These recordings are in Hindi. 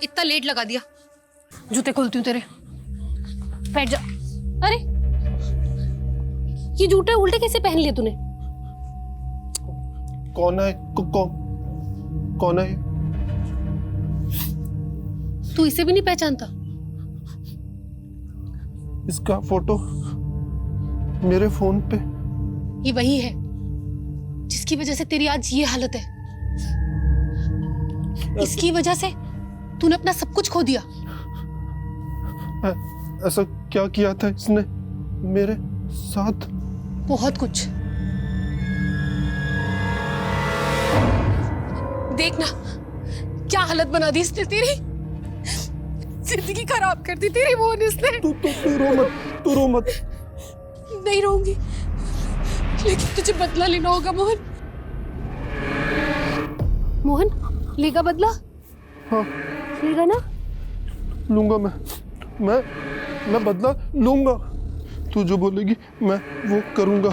इतना लेट लगा दिया। जूते खोलती हूँ तेरे। बैठ जा। अरे ये जूते उल्टे कैसे पहन लिए तूने? कौन है? कौन है? तू इसे भी नहीं पहचानता? इसका फोटो मेरे फोन पे। ये वही है जिसकी वजह से तेरी आज ये हालत है। इसकी वजह से तूने अपना सब कुछ खो दिया। ऐसा क्या किया था इसने मेरे साथ? बहुत कुछ। देखना क्या हालत बना दी इसने तेरी। जिंदगी खराब कर दी तेरी मोहन इसने। तू रो मत। नहीं रहूंगी, लेकिन तुझे बदला लेना होगा मोहन। मोहन लेगा बदला? हाँ लेगा ना? लूंगा मैं बदला लूंगा। तू जो बोलेगी मैं वो करूंगा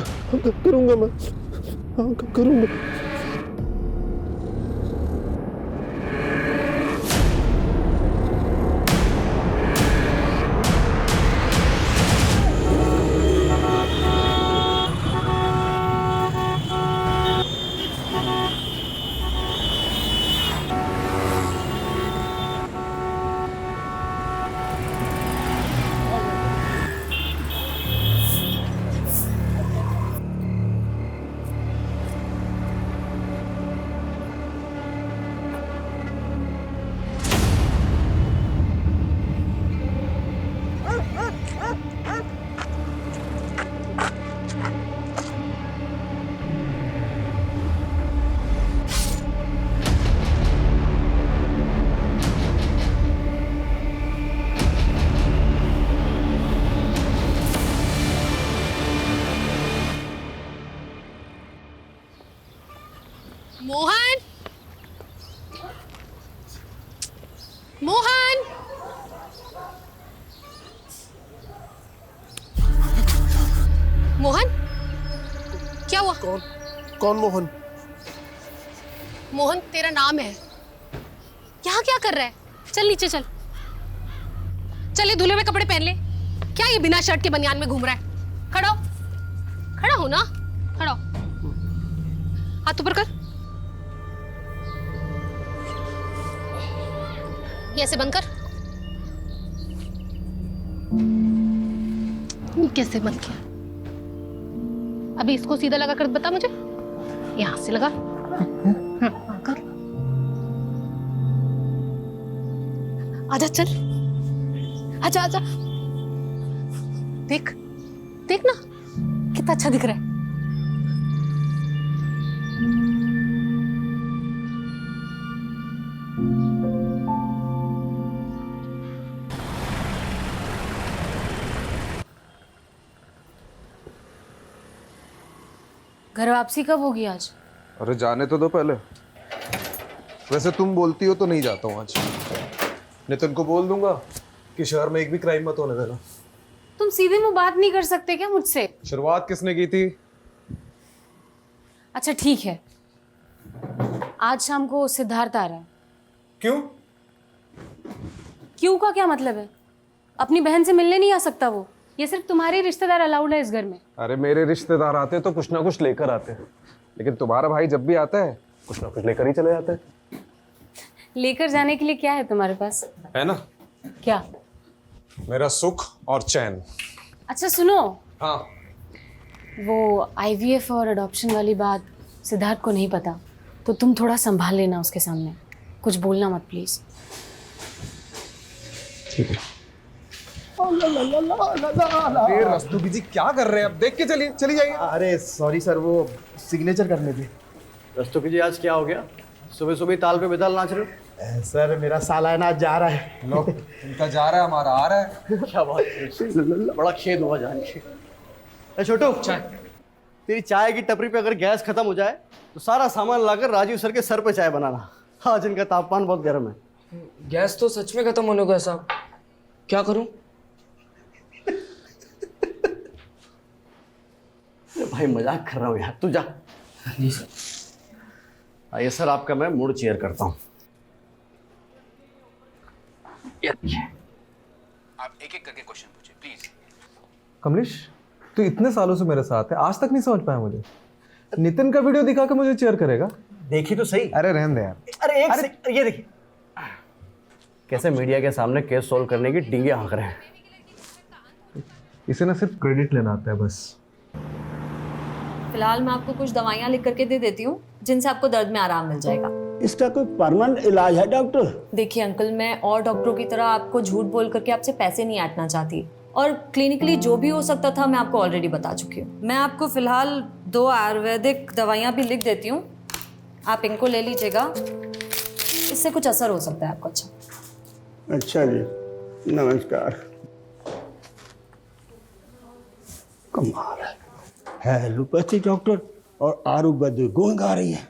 मैं। हाँ करूंगा। मोहन, मोहन, मोहन, क्या हुआ? कौन मोहन? मोहन तेरा नाम है। यहाँ क्या कर रहा है? चल नीचे चल। चल ये धुले हुए कपड़े पहन ले। क्या ये बिना शर्ट के बनियान में घूम रहा है? खड़ा हो ना। खड़ा हो। हाथ ऊपर कर। ये ऐसे बंद कर। ये कैसे बंद किया? अभी इसको सीधा लगा कर बता मुझे। यहां से लगा। कर। आजा चल। आजा। देख ना कितना अच्छा दिख रहा है। घर वापसी कब होगी आज? अरे जाने तो दो पहले। वैसे तुम बोलती हो तो नहीं जाता हूँ आज। नितिन को बोल दूंगा कि शहर में एक भी क्राइम मत होने देना। तुम सीधे मुंह बात नहीं कर सकते क्या मुझसे? शुरुआत किसने की थी? अच्छा ठीक है, आज शाम को सिद्धार्थ आ रहा है। क्यों? क्यों का क्या मतलब है? अपनी बहन से मिलने नहीं आ सकता वो? ये सिर्फ तुम्हारे रिश्तेदार अलाउड है इस घर में। अरे मेरे रिश्तेदार आते तो कुछ ना कुछ लेकर आते हैं, लेकिन तुम्हारा भाई जब भी आता है कुछ ना कुछ लेकर ही चले जाते हैं। लेकर जाने के लिए क्या है तुम्हारे पास? है ना? क्या? मेरा सुख और चैन। अच्छा सुनो, हाँ। वो IVF और अडॉप्शन वाली बात सिद्धार्थ को नहीं पता, तो तुम थोड़ा संभाल लेना उसके सामने। कुछ बोलना मत प्लीज। ठीक है। रस्तोगी जी क्या कर रहे हैं? अब देख के चली जाइए। अरे सॉरी सर, वो सिग्नेचर करने थे। रस्तों जी आज क्या हो गया? सुबह सुबह ताल पे बेताल नाच रहे हो? सर मेरा सालाना आज जा रहा है। लो, इनका जा रहा है, हमारा आ रहा है। क्या बात है, बड़ा खेद हुआ जान के। ए छोटू, चाय। तेरी चाय की टपरी पे अगर गैस खत्म हो जाए तो सारा सामान लाकर राजीव सर के सर पे चाय बनाना। आज इनका तापमान बहुत गर्म है। गैस तो सच में खत्म होने को है साहब, क्या करूं? भाई मजाक कर रहा हूँ यार, तू जा। जी सर। आइए सर, आपका मैं मूड चेयर करता हूँ। ये देखिए, आप एक एक करके क्वेश्चन पूछिए प्लीज। कमलेश, तू इतने सालों से मेरे साथ है, आज तक नहीं समझ पाया मुझे। नितिन का वीडियो दिखा के मुझे चेयर करेगा? देखी तो सही। अरे रहने दे यार। अरे ये देखिए कैसे मीडिया के सामने केस सोल्व करने की डींगे हाँक रहे हैं। इसे ना सिर्फ क्रेडिट लेना आता है बस। फिलहाल मैं आपको कुछ दवाइयाँ लिख करके दे देती हूँ जिनसे आपको दर्द में आराम मिल जाएगा। इसका कोई परमानेंट इलाज है डॉक्टर? देखिए अंकल, मैं और डॉक्टरों की तरह आपको झूठ बोल करके आपसे पैसे नहीं ऐंठना चाहती, और क्लिनिकली जो भी हो सकता था मैं आपको ऑलरेडी बता चुकी हूँ। मैं आपको फिलहाल 2 आयुर्वेदिक दवाइयाँ भी लिख देती हूँ, आप इनको ले लीजिएगा, इससे कुछ असर हो सकता है आपको। अच्छा जी, नमस्कार। कमाल है एलोपैथी डॉक्टर और आयुर्वेदिक गुण गा रही है।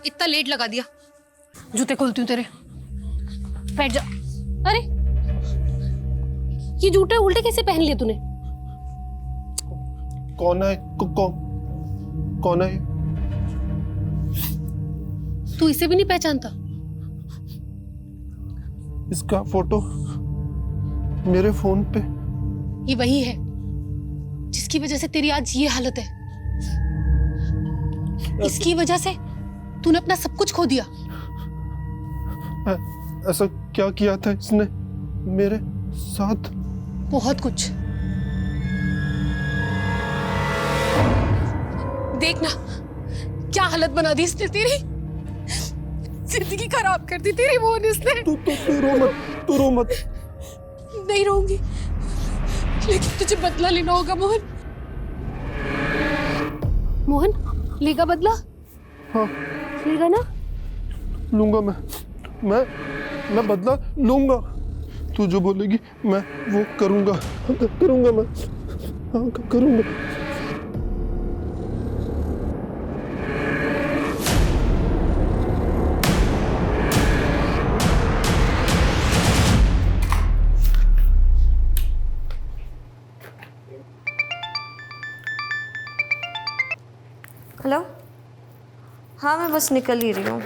इतना लेट लगा दिया, जूते खोलती हूँ तेरे। बैठ जा। अरे ये जूते उल्टे कैसे पहन लिए तूने? कौन है? कौन है? तू इसे भी नहीं पहचानता? इसका फोटो मेरे फोन पे। ये वही है जिसकी वजह से तेरी आज ये हालत है। इसकी वजह से तूने अपना सब कुछ खो दिया। ऐसा क्या किया था इसने मेरे साथ? बहुत कुछ। देखना क्या हालत बना दी इसने तेरी। जिंदगी खराब कर दी तेरी मोहन इसने। तू रो मत। नहीं रोऊंगी, लेकिन तुझे बदला लेना होगा मोहन। मोहन लेगा बदला? हाँ लेगा ना? लूंगा मैं बदला लूंगा। तू जो बोलेगी मैं वो करूंगा मैं। हाँ करूंगा। हेलो, हाँ मैं बस निकल ही रही हूँ।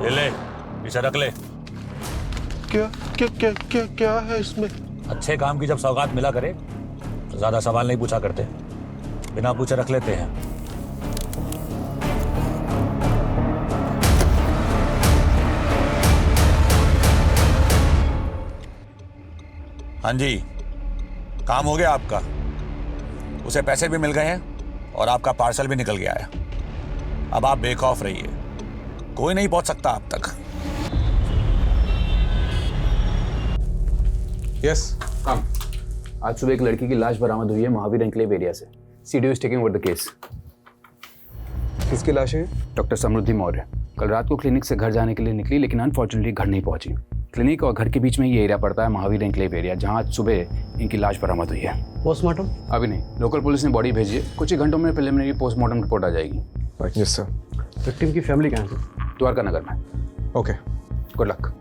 ये ले, इसे रख ले। क्या है इसमें? अच्छे काम की जब सौगात मिला करे तो ज्यादा सवाल नहीं पूछा करते, बिना पूछे रख लेते हैं। हाँ जी, काम हो गया आपका। उसे पैसे भी मिल गए हैं और आपका पार्सल भी निकल गया है। अब आप बेखौफ रहिए, कोई नहीं पहुंच सकता आप तक। Yes come. आज सुबह एक लड़की की लाश बरामद हुई है महावीर एनक्लेव एरिया से। CDO is taking over the case. किसकी लाश है? डॉक्टर समृद्धि मौर्य कल रात को क्लिनिक से घर जाने के लिए निकली, लेकिन अनफॉर्चुनेटली घर नहीं पहुंची। क्लिनिक और घर के बीच में ये एरिया पड़ता है, महावीर एनक्लेव एरिया, जहाँ आज सुबह इनकी लाश बरामद हुई है। पोस्टमार्टम? अभी नहीं, लोकल पुलिस ने बॉडी भेजी है, कुछ ही घंटों में प्रिलिमिनरी पोस्टमार्टम रिपोर्ट आ जाएगी। Yes sir. विक्टिम की फैमिली कहाँ है? द्वारका नगर में। Okay, good luck.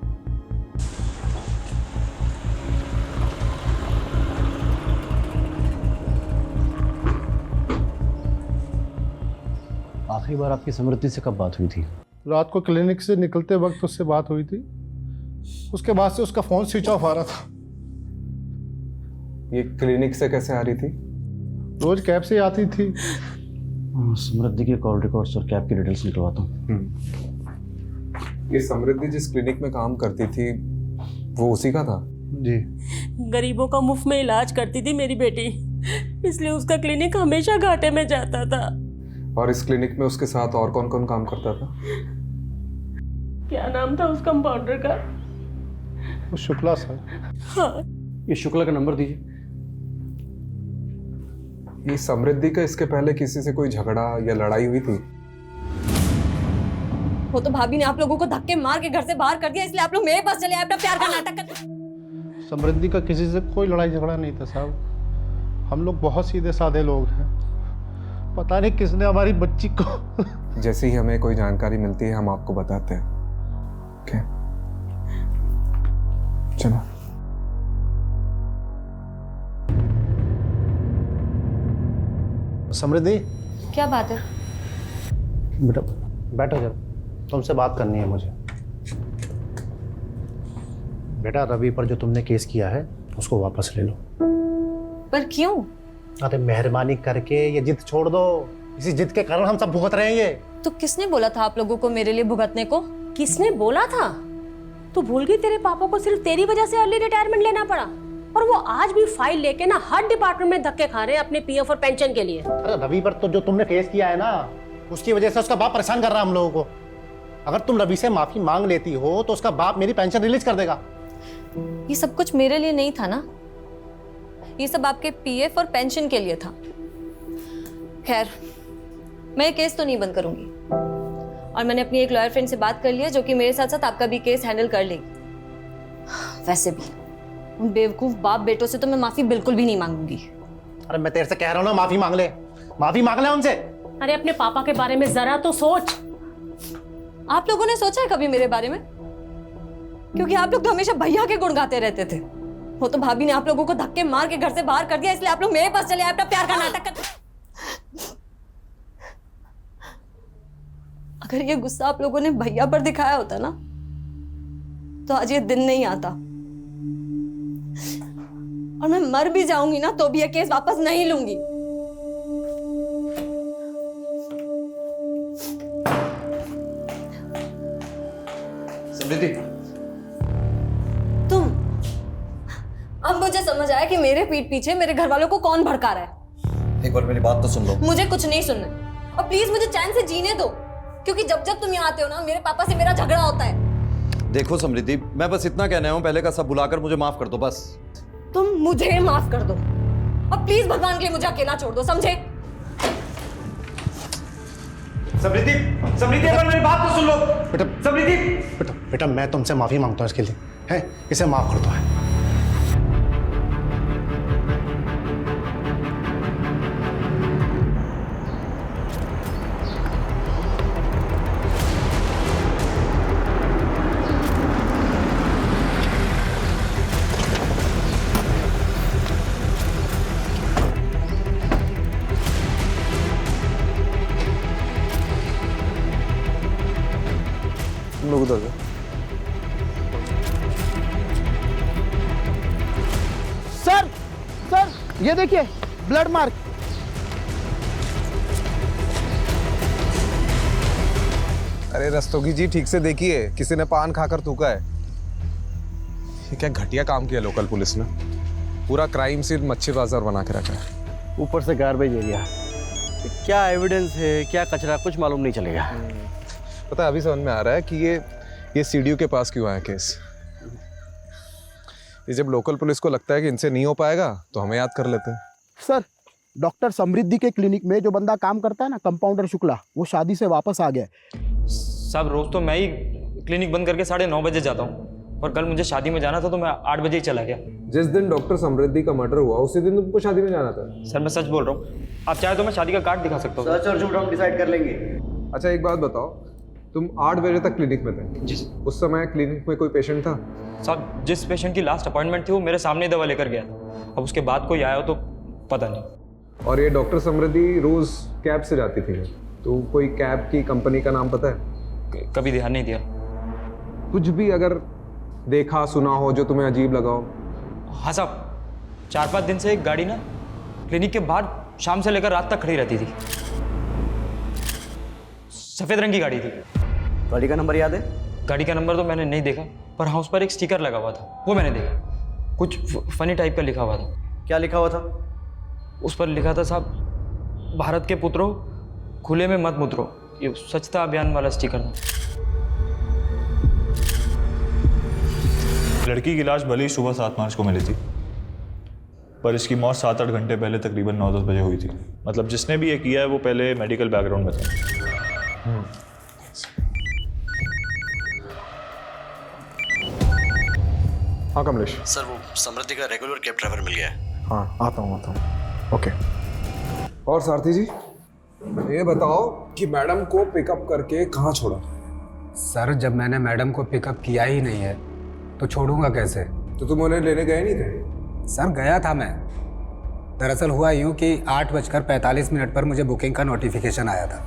आखिरी बार आपकी समृद्धि से कब बात हुई थी? रात को क्लिनिक से निकलते वक्त उससे बात हुई थी। उसके बाद से उसका फोन स्विच ऑफ आ रहा था। ये क्लिनिक से कैसे आ रही थी? रोज कैब से आती थी। समृद्धि के कॉल रिकॉर्ड्स और कैब की डिटेल्स निकलवाता हूँ। ये समृद्धि जिस क्लिनिक में काम करती थी वो उसी का था? जी। गरीबों का मुफ्त में इलाज करती थी मेरी बेटी, इसलिए उसका क्लिनिक हमेशा घाटे में जाता था। और इस क्लिनिक में उसके साथ और कौन कौन काम करता था? क्या नाम था उस कंपाउंडर का? वो शुक्ला सर। हाँ। ये शुक्ला का नंबर दीजिए। ये समृद्धि का इसके पहले किसी से कोई झगड़ा या लड़ाई हुई थी? वो तो भाभी ने आप लोगों को धक्के मार के घर से बाहर कर दिया, इसलिए आप लोग मेरे पास चले आए अपना प्यार का नाटक कर। समृद्धि का किसी से कोई लड़ाई झगड़ा नहीं था साहब। हम लोग बहुत सीधे साधे लोग हैं। पता नहीं किसने हमारी बच्ची को जैसे ही हमें कोई जानकारी मिलती है हम आपको बताते हैं। ओके, चलो। समृद्धि, क्या बात है? बेटा बैठो जरा, तुमसे बात करनी है मुझे। बेटा रवि पर जो तुमने केस किया है उसको वापस ले लो। पर क्यों? अरे मेहरबानी करके ये जिद छोड़ दो। इसी जिद के कारण हम सब भुगत रहे हैं ये। तो किसने बोला था आप लोगों को मेरे लिए भुगतने को? किसने बोला था? तू भूल गई तेरे पापा को सिर्फ तेरी वजह से अर्ली रिटायरमेंट लेना पड़ा, और वो आज भी फाइल लेके ना हर डिपार्टमेंट में धक्के खा रहे हैं अपने पीएफ और पेंशन के लिए। अरे रवि पर तो जो तुमने केस किया है ना, उसकी वजह से उसका बाप परेशान कर रहा है हम लोगों को। अगर तुम रवि से माफी मांग लेती हो तो उसका बाप मेरी पेंशन रिलीज कर देगा। ये सब कुछ मेरे लिए नहीं था ना, ये सब आपके पीएफ और पेंशन के लिए था। खैर, मैं ये केस तो नहीं बंद करूंगी, और मैंने अपनी एक लॉयर फ्रेंड से बात कर ली है जो कि मेरे साथ साथ आपका भी केस हैंडल कर लेगी। वैसे भी उन बेवकूफ बाप बेटों से तो मैं माफी बिल्कुल भी नहीं मांगूंगी। अरे मैं तेरे से कह रहा हूं ना, माफी मांग ले, माफी मांग ले उनसे। अरे अपने पापा के बारे में जरा तो सोच। आप लोगों ने सोचा है कभी मेरे बारे में? क्योंकि आप लोग तो हमेशा भैया के गुण गाते रहते थे। वो तो भाभी ने आप लोगों को धक्के मार के घर से बाहर कर दिया, इसलिए आप लोग मेरे पास चले आए अपना प्यार का नाटक कर। अगर ये गुस्सा आप लोगों ने भैया पर दिखाया होता ना, तो आज ये दिन नहीं आता, और मैं मर भी जाऊंगी ना तो भी ये केस वापस नहीं लूंगी। समृद्धि, तुम, अब मुझे समझ आया कि मेरे पीठ पीछे मेरे घर वालों को कौन भड़का रहा है। एक बार मेरी बात तो सुन लो। मुझे कुछ नहीं सुनना, और प्लीज मुझे चैन से जीने दो, क्योंकि जब जब तुम यहाँ आते हो ना, मेरे पापा से मेरा झगड़ा होता है। देखो समृद्धि, मैं बस इतना कहना हूँ, पहले का सब भुलाकर मुझे माफ कर दो बस। तुम मुझे माफ कर दो, और प्लीज भगवान के लिए मुझे अकेला छोड़ दो, समझे? समृद्धि, समृद्धि एक बार मेरी बात तो सुन लो। बेटा समृद्धि, बेटा बेटा मैं तुमसे माफी मांगता हूँ इसके लिए, है, इसे माफ कर दो। है तुम लोग उधर जाओ। सर, सर ये देखिए ब्लड मार्क। अरे रस्तोगी जी, ठीक से देखिए, किसी ने पान खाकर थूका है। ये क्या घटिया काम किया लोकल पुलिस ने। पूरा क्राइम सीन मच्छी बाजार बना के रखा है। ऊपर से गार्बेज एरिया। क्या एविडेंस है, क्या कचरा, कुछ मालूम नहीं चलेगा। पता है, अभी समझ में आ रहा है कि ये सीडीओ के पास क्यों आया केस। ये जब लोकल पुलिस को लगता है कि इनसे नहीं हो पाएगा तो हमें याद कर लेते हैं। सर, डॉक्टर समृद्धि के क्लिनिक में जो बंदा काम करता है ना, कंपाउंडर शुक्ला, वो शादी से वापस आ गया। साहब रोज तो मैं ही क्लिनिक बंद करके 9:30 बजे जाता हूँ, और कल मुझे शादी में जाना था तो मैं 8 बजे ही चला गया। जिस दिन डॉक्टर समृद्धि का मर्डर हुआ उसी दिन तुमको शादी में जाना था। सर मैं सच बोल रहा हूँ, आप चाहे तो मैं शादी का कार्ड दिखा सकता हूँ। सच और झूठ हम डिसाइड कर लेंगे। अच्छा एक बात बताओ, तुम 8 बजे तक क्लिनिक में थे? जी। उस समय क्लिनिक में कोई पेशेंट था? साहब जिस पेशेंट की लास्ट अपॉइंटमेंट थी वो मेरे सामने ही दवा लेकर गया था। अब उसके बाद कोई आया हो तो पता नहीं। और ये डॉक्टर समृद्धि रोज कैब से जाती थी, तो कोई कैब की कंपनी का नाम पता है? कभी ध्यान नहीं दिया। कुछ भी अगर देखा सुना हो जो तुम्हें अजीब लगा हो? हाँ साहब, 4-5 दिन से एक गाड़ी ना क्लिनिक के बाहर शाम से लेकर रात तक खड़ी रहती थी। सफेद रंग की गाड़ी थी। गाड़ी का नंबर याद है? गाड़ी का नंबर तो मैंने नहीं देखा, पर हाँ उस पर एक स्टिकर लगा हुआ था, वो मैंने देखा। कुछ फनी टाइप का लिखा हुआ था। क्या लिखा हुआ था? उस पर लिखा था साहब, भारत के पुत्रों खुले में मत मुतरो। ये स्वच्छता अभियान वाला स्टिकर था। लड़की की लाश भले ही सुबह 7 मार्च को मिली थी, पर इसकी मौत 7-8 घंटे पहले तकरीबन 9-10 बजे हुई थी। मतलब जिसने भी ये किया है वो पहले मेडिकल बैकग्राउंड में था। हाँ कमलेश। सर वो समृद्धि का रेगुलर कैब ड्राइवर मिल गया है। हाँ आता हूँ ओके। और सारथी जी ये बताओ कि मैडम को पिकअप करके कहाँ छोड़ा? सर जब मैंने मैडम को पिकअप किया ही नहीं है तो छोड़ूंगा कैसे? तो तुम उन्हें लेने गए नहीं थे? सर गया था मैं। दरअसल हुआ यूँ कि 8:45 पर मुझे बुकिंग का नोटिफिकेशन आया था।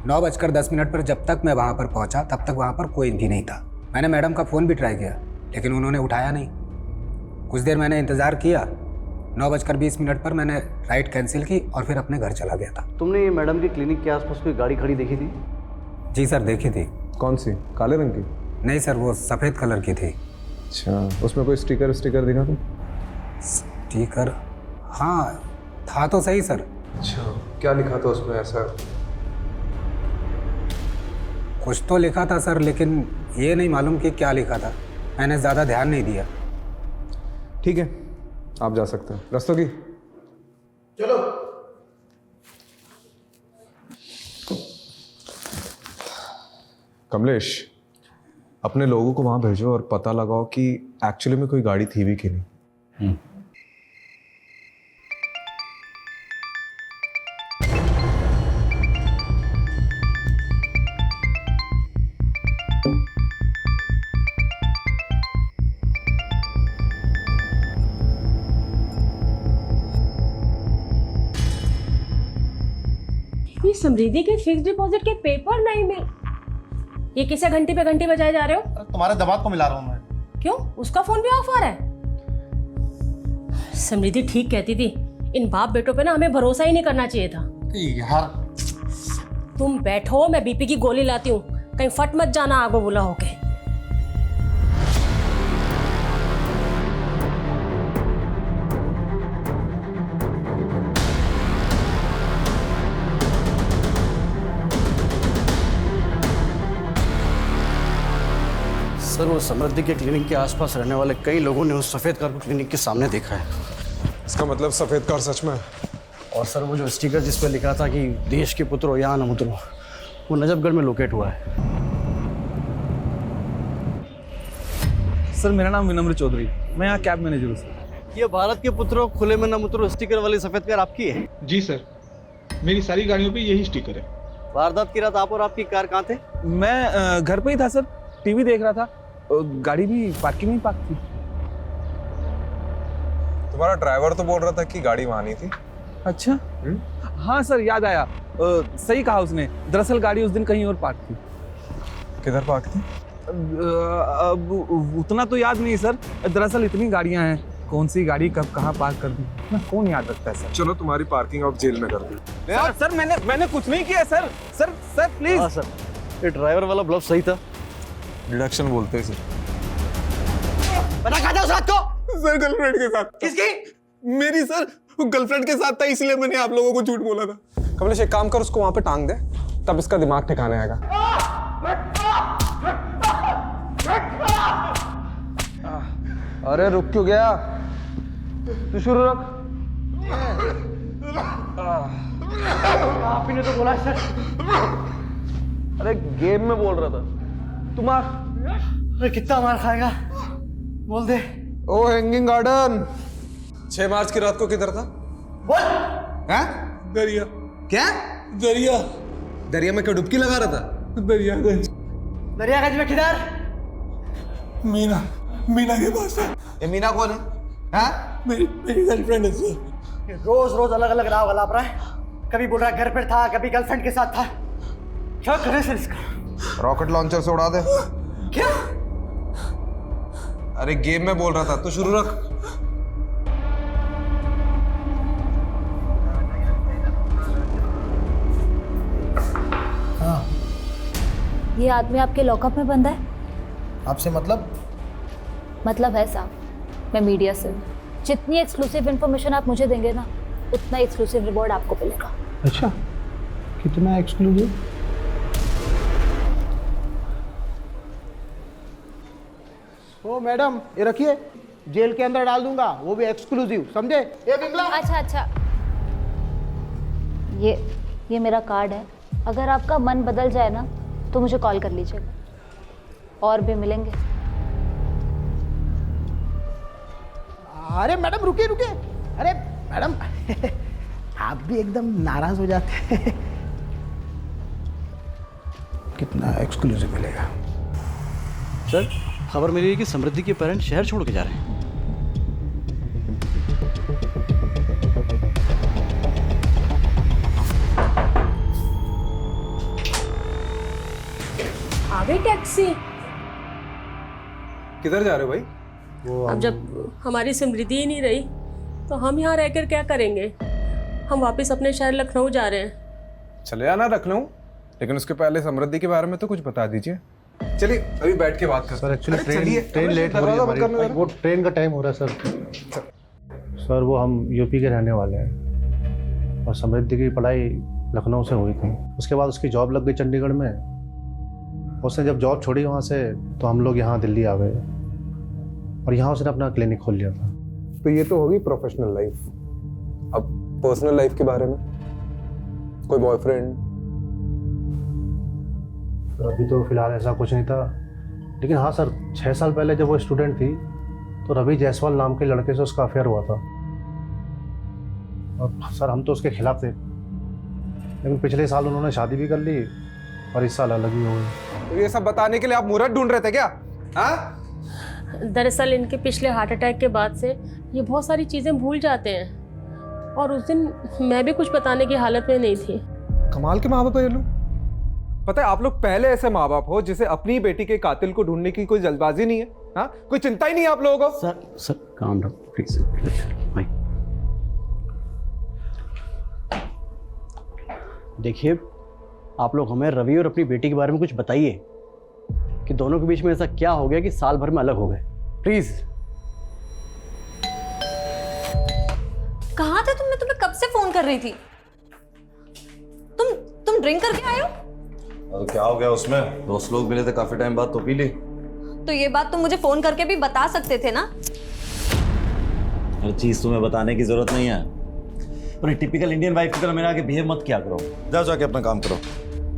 9:10 पर जब तक मैं वहाँ पर पहुँचा तब तक वहाँ पर कोई भी नहीं था। मैंने मैडम का फ़ोन भी ट्राई किया लेकिन उन्होंने उठाया नहीं। कुछ देर मैंने इंतज़ार किया। 9:20 पर मैंने राइड कैंसिल की और फिर अपने घर चला गया था। तुमने ये मैडम की क्लिनिक के आसपास कोई गाड़ी खड़ी देखी थी? जी सर देखी थी। कौन सी? काले रंग की? नहीं सर वो सफ़ेद कलर की थी। अच्छा उसमें कोई स्टिकर दिखा था? स्टिकर हाँ था तो सही सर। अच्छा क्या लिखा था उसमें ऐसा? कुछ तो लिखा था सर लेकिन ये नहीं मालूम कि क्या लिखा था। मैंने ज़्यादा ध्यान नहीं दिया। ठीक है आप जा सकते हैं। रस्तोगी चलो। कमलेश अपने लोगों को वहां भेजो और पता लगाओ कि एक्चुअली में कोई गाड़ी थी भी कि नहीं। ये समृद्धि के फिक्स डिपॉजिट के पेपर नहीं मिल। ये किसे घंटे पे घंटे बजाए जा रहे हो? तुम्हारे दमाद को मिला रहा हूँ मैं। क्यों? उसका फोन भी ऑफ आ रहा है? समृद्धि ठीक कहती थी, इन बाप बेटों पे ना हमें भरोसा ही नहीं करना चाहिए था। यार तुम बैठो, मैं बीपी की गोली लाती हूँ, कहीं फट मत जाना आगो बुला होके। सर वो समृद्धि के क्लिनिक के आसपास रहने वाले कई लोगों ने उस सफ़ेद कार को क्लिनिक के सामने देखा है। इसका मतलब सफ़ेद कार सच में? और सर वो जो स्टिकर जिस पर लिखा था कि देश के पुत्रों यहाँ न उतरो, वो नजफगढ़ में लोकेट हुआ है। सर मेरा नाम विनम्र चौधरी, मैं यहाँ कैब मैनेजर हूँ सर। ये भारत के पुत्रों खुले में न उतरो स्टिकर वाली सफ़ेद कार आपकी है? जी सर, मेरी सारी गाड़ियों पे यही स्टिकर है। वारदात की रात आप और आपकी कार कहाँ थे? मैं घर पे ही था सर, टीवी देख रहा था। गाड़ी भी पार्किंग में पार्क थी। तुम्हारा ड्राइवर तो बोल रहा था कि गाड़ी वहां नहीं थी। अच्छा हाँ सर याद आया, सही कहा उसने। दरअसल गाड़ी उस दिन कहीं और पार्क थी। किधर पार्क थी? अब उतना तो याद नहीं सर। दरअसल इतनी गाड़ियां हैं, कौन सी गाड़ी कब कहाँ पार्क कर दी ना कौन याद रखता है सर। चलो तुम्हारी पार्किंग अब जेल में कर दी। सर मैंने कुछ नहीं किया सर। Sir please. हाँ सर, ये ड्राइवर वाला ब्लफ सही था। डिडक्शन बोलते हैं सर। पता कहाँ था उस रात को? सर गर्लफ्रेंड के साथ। किसकी? मेरी सर, गर्लफ्रेंड के साथ था इसलिए मैंने आप लोगों को झूठ बोला था। कमलेश एक काम कर, उसको वहां पे टांग दे, तब इसका दिमाग ठिकाने आएगा। अरे रुक क्यों गया? तू शुरू रख। आप ही ने तो बोला सर। अरे गेम में बोल रहा था। तुम अरे कितना मार खाएगा बोल दे। ओ हैंगिंग गार्डन 6 मार्च की रात को किधर था? बोल। हैं? दरिया। क्या? दरिया। दरिया में क्यों डुबकी लगा रहा था? दरियागंज। दरियागंज में किधर? मीना, मीना के पास है। ये मीना कौन है? हाँ? मेरी गर्लफ्रेंड है सर। रोज रोज अलग अलग राह गलाप रहा है। कभी बोल रहा है घर पर था, कभी गर्लफ्रेंड के साथ था। क्या करे सर इसका? रॉकेट लॉन्चर से उड़ा दे। क्या? अरे गेम में बोल रहा था, तो शुरू रख। हाँ। ये आदमी आपके लॉकअप में बंद है? आपसे मतलब? मतलब है साहब, मैं मीडिया से हूँ। जितनी एक्सक्लूसिव इन्फॉर्मेशन आप मुझे देंगे ना, उतना एक्सक्लूसिव रिवॉर्ड आपको मिलेगा। अच्छा, कितना एक्सक्लूसिव? ओ मैडम, ये रखिए, जेल के अंदर डाल दूंगा, वो भी एक्सक्लूसिव, समझे? ये बिमला। अच्छा अच्छा, ये मेरा कार्ड है। अगर आपका मन बदल जाए ना तो मुझे कॉल कर लीजिएगा, और भी मिलेंगे। अरे मैडम रुकिए रुकिए, अरे मैडम आप भी एकदम नाराज हो जाते हैं। कितना एक्सक्लूसिव मिलेगा? सर खबर मिली है कि समृद्धि के पेरेंट्स शहर छोड़ के जा रहे हैं। आ गई टैक्सी। किधर जा रहे हो भाई? अब जब हमारी समृद्धि ही नहीं रही तो हम यहाँ रहकर क्या करेंगे? हम वापस अपने शहर लखनऊ जा रहे हैं। चले आना लखनऊ, लेकिन उसके पहले समृद्धि के बारे में तो कुछ बता दीजिए। चलिए अभी बैठ के बात करते हैं। सर एक्चुअली ट्रेन लेट हो रही है हमारी। वो ट्रेन का टाइम हो रहा है सर। सर वो हम यूपी के रहने वाले हैं और समृद्धि की पढ़ाई लखनऊ से हुई थी। उसके बाद उसकी जॉब लग गई चंडीगढ़ में। उसने जब जॉब छोड़ी वहाँ से तो हम लोग यहाँ दिल्ली आ गए और यहाँ उसने अपना क्लिनिक खोल लिया था। तो ये तो होगी प्रोफेशनल लाइफ। अब पर्सनल लाइफ के बारे में? कोई बॉयफ्रेंड? अभी तो फिलहाल ऐसा कुछ नहीं था, लेकिन हाँ सर 6 साल पहले जब वो स्टूडेंट थी तो रवि जायसवाल नाम के लड़के से उसका अफेयर हुआ था। और सर हम तो उसके खिलाफ थे, लेकिन पिछले साल उन्होंने शादी भी कर ली और इस साल अलग ही हो गई। तो ये सब बताने के लिए आप मुहूर्त ढूंढ रहे थे क्या? हाँ? दरअसल इनके पिछले हार्ट अटैक के बाद से ये बहुत सारी चीज़ें भूल जाते हैं और उस दिन मैं भी कुछ बताने की हालत में नहीं थी। कमाल के माँ बाप है ये लोग। पता है आप लोग पहले ऐसे माँ बाप हो जिसे अपनी बेटी के कातिल को ढूंढने की कोई जल्दबाजी नहीं है। हाँ, कोई चिंता ही नहीं है आप लोगों को। सर काम डाउन प्लीज भाई। देखिए आप लोग हमें रवि और अपनी बेटी के बारे में कुछ बताइए कि दोनों के बीच में ऐसा क्या हो गया कि साल भर में अलग हो गए, प्लीज। कहाँ थे तुम? मैं तुम्हें कब से फोन कर रही थी। तुम ड्रिंक करके आए हो? तो क्या हो गया उसमें? दोस्त लोग मिले थे काफी टाइम बाद तो पी ली। तो ये बात तुम मुझे फोन करके भी बता सकते थे ना। हर चीज तुम्हें बताने की जरूरत नहीं है। और टिपिकल इंडियन वाइफ की तरह मेरे आगे बिहेव मत किया करो। जाओ जाके अपना काम करो।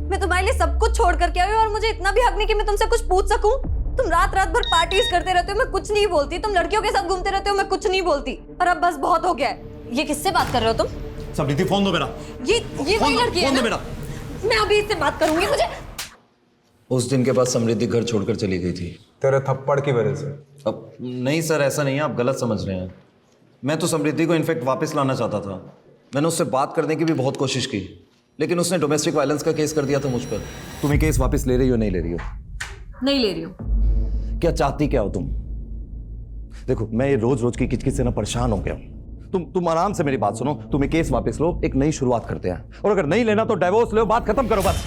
मैं तुम्हारे लिए सब कुछ छोड़ करके आई हूँ और मुझे इतना भी हक नहीं कि मैं तुमसे कुछ पूछ सकूं। तुम रात रात भर पार्टीज करते रहते हो, मैं कुछ नहीं बोलती। तुम लड़कियों के साथ घूमते रहते हो, मैं कुछ नहीं बोलती। और अब बस बहुत हो गया है। ये किससे बात कर रहे हो तुम? समृद्धि फोन दो मेरा। ये वही लड़की है ना? मैं अभी इससे बात करूंगी। मुझे उस दिन के बाद समृद्धि घर छोड़कर चली गई थी। तेरे थप्पड़ की वजह से? अब नहीं सर, ऐसा नहीं है, आप गलत समझ रहे हैं। मैं तो समृद्धि को इनफैक्ट वापस लाना चाहता था। मैंने उससे बात करने की भी बहुत कोशिश की, लेकिन उसने डोमेस्टिक वायलेंस का केस कर दिया था मुझ पर। तुम ये केस वापस ले रही हो नहीं ले रही हो? नहीं ले रही हूँ। क्या चाहती क्या हो तुम? देखो मैं ये रोज रोज की किचकिच से ना परेशान हो गया हूं। तुम आराम से मेरी बात सुनो। तुम ये केस वापस लो, एक नई शुरुआत करते हैं। और अगर नहीं लेना तो डाइवोर्स लो, बात खत्म करो बस।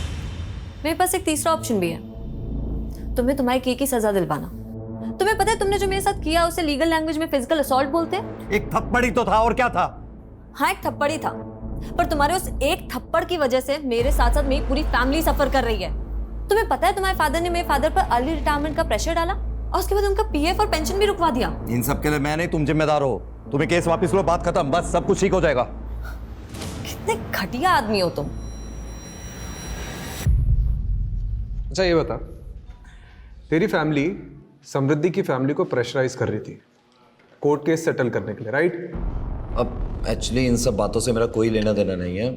मेरे पास एक तीसरा ऑप्शन भी है। तुम्हें तुम्हारे किए की सजा दिलवाना। तुम्हें पता है तुमने जो मेरे साथ किया उसे लीगल लैंग्वेज में फिजिकल असॉल्ट बोलते हैं। एक थप्पड़ ही तो था, और क्या था? हाँ, एक थप्पड़ ही था, पर तुम्हारे उस एक थप्पड़ की वजह से मेरे साथ साथ मेरी पूरी फैमिली सफर कर रही है। तुम्हें पता है तुम्हारे फादर ने मेरे फादर पर अर्ली रिटायरमेंट का प्रेशर डाला और उसके बाद उनका पीएफ और पेंशन भी रुकवा दिया। इन सब के लिए मैं नहीं, तुम जिम्मेदार हो। तुम्हें केस वापस लो, बात खत्म, बस सब कुछ ठीक हो जाएगा। कितने घटिया आदमी हो तुम। अच्छा ये बता, तेरी फैमिली समृद्धि की फैमिली को प्रेशराइज कर रही थी कोर्ट केस सेटल करने के लिए, राइट? अब एक्चुअली इन सब बातों से मेरा कोई लेना देना नहीं है।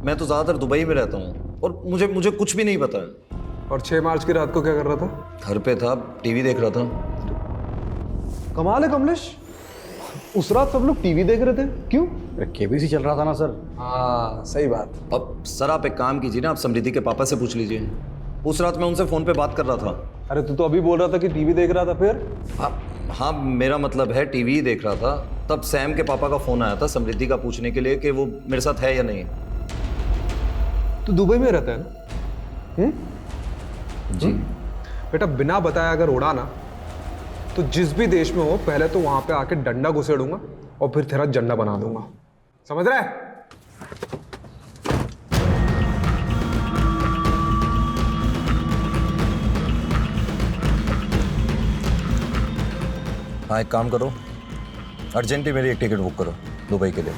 मैं तो ज़्यादातर दुबई में रहता हूँ और मुझे कुछ भी नहीं पता है। और 6 मार्च की रात को क्या कर रहा था? घर पे था, टीवी देख रहा था। कमाल है कमलेश, उस रात सब लोग टीवी देख रहे थे, क्यों? केबीसी चल रहा था ना सर। हाँ सही बात। अब सर आप एक काम कीजिए ना, आप समृद्धि के पापा से पूछ लीजिए। उस रात मैं उनसे फ़ोन पे बात कर रहा था। अरे तू तो अभी बोल रहा था कि टीवी देख रहा था, फिर? हाँ मेरा मतलब है टीवी ही देख रहा था। तब सैम के पापा का फ़ोन आया था समृद्धि का पूछने के लिए कि वो मेरे साथ है या नहीं। तू दुबई में रहता है ना? जी। बेटा बिना बताया अगर उड़ा ना तो जिस भी देश में हो पहले तो वहां पे आके डंडा घुसेड़ूंगा और फिर तेरा झंडा बना दूंगा, समझ रहा है? हाँ एक काम करो, अर्जेंटली मेरी एक टिकट बुक करो दुबई के लिए।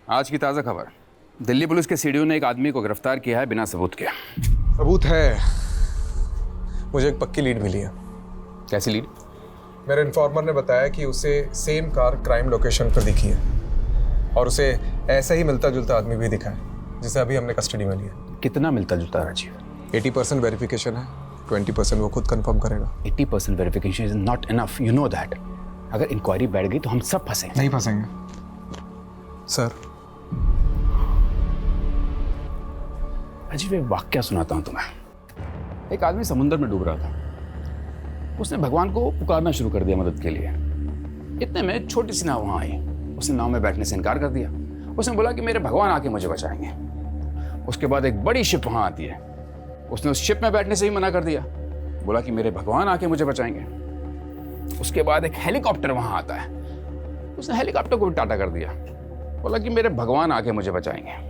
आज की ताज़ा खबर, दिल्ली पुलिस के सीडीओ ने एक आदमी को गिरफ्तार किया है बिना सबूत के। सबूत है, मुझे एक पक्की लीड मिली है। कैसी लीड? मेरे इन्फॉर्मर ने बताया कि उसे सेम कार क्राइम लोकेशन पर दिखी है और उसे ऐसा ही मिलता जुलता आदमी भी दिखा है जिसे अभी हमने कस्टडी में लिया। कितना मिलता जुलता राजीव? 80% वेरिफिकेशन है, 20% वो खुद कंफर्म करेगा। 80% verification is not enough, you know that. अगर इंक्वायरी बैठ गई तो हम सब फंसेंगे। नहीं फंसेंगे सर। अजीब एक वाक्य सुनाता हूँ तुम्हें। एक आदमी समुद्र में डूब रहा था, उसने भगवान को पुकारना शुरू कर दिया मदद के लिए। इतने में छोटी सी नाव वहाँ आई, उसने नाव में बैठने से इनकार कर दिया। उसने बोला कि मेरे भगवान आके मुझे बचाएंगे। उसके बाद एक बड़ी शिप वहाँ आती है, उसने उस शिप में बैठने से ही मना कर दिया, बोला कि मेरे भगवान आके मुझे बचाएंगे। उसके बाद एक हेलीकॉप्टर वहाँ आता है, उसने हेलीकॉप्टर को भी टाटा कर दिया, बोला कि मेरे भगवान आके मुझे बचाएंगे।